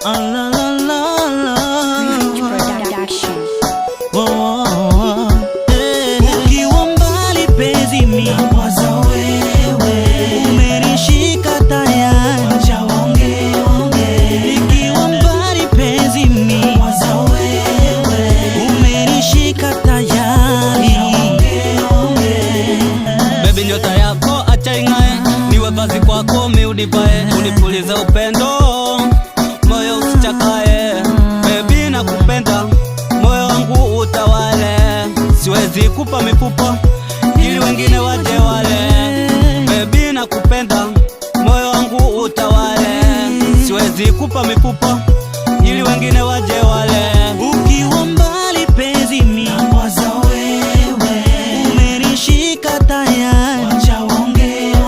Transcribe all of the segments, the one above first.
La la la la. Ukiwa mbali penzi mimi nawaza wewe, umenishika tayari, acha ongea. Ikiwa mbali penzi mimi nawaza wewe, umenishika tayari, baby nyota yako acha ing'ae, niwe vazi kwako miudipae, unipulize upendo moyo usichakae. Baby nakupenda moyo wangu utawale, siwezi kupa mifupa ili wengine waje wale. Baby nakupenda moyo wangu utawale, siwezi kupa mifupa ili wengine waje wale. ukiwa mbali penzi mimi nawaza wewe, umenishika tayari, acha ongea.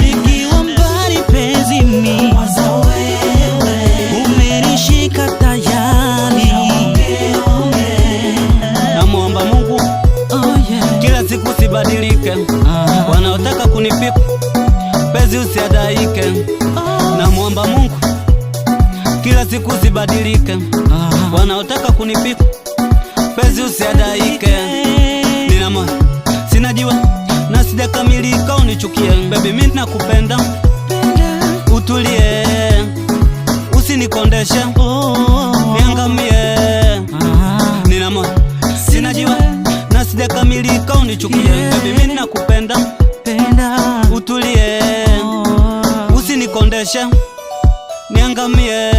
Ikiwa mbali penzi mimi nawaza wewe, umenishika tayari, Namuomba Mungu kila siku sibadilike, wanaotaka kunipiku penzi usiadaike. Namuomba Mungu kila siku sibadilike, wanaotaka kunipiku penzi usiadaike. Nina moyo sina jiwa na sijakamilika, unichukie baby, mimi nakupenda, utulie usinikondeshe niangamie. Nina moyo sina jiwa na sijakamilika, unichukie baby, mimi nakupenda, utulie usinikondeshe niangamie.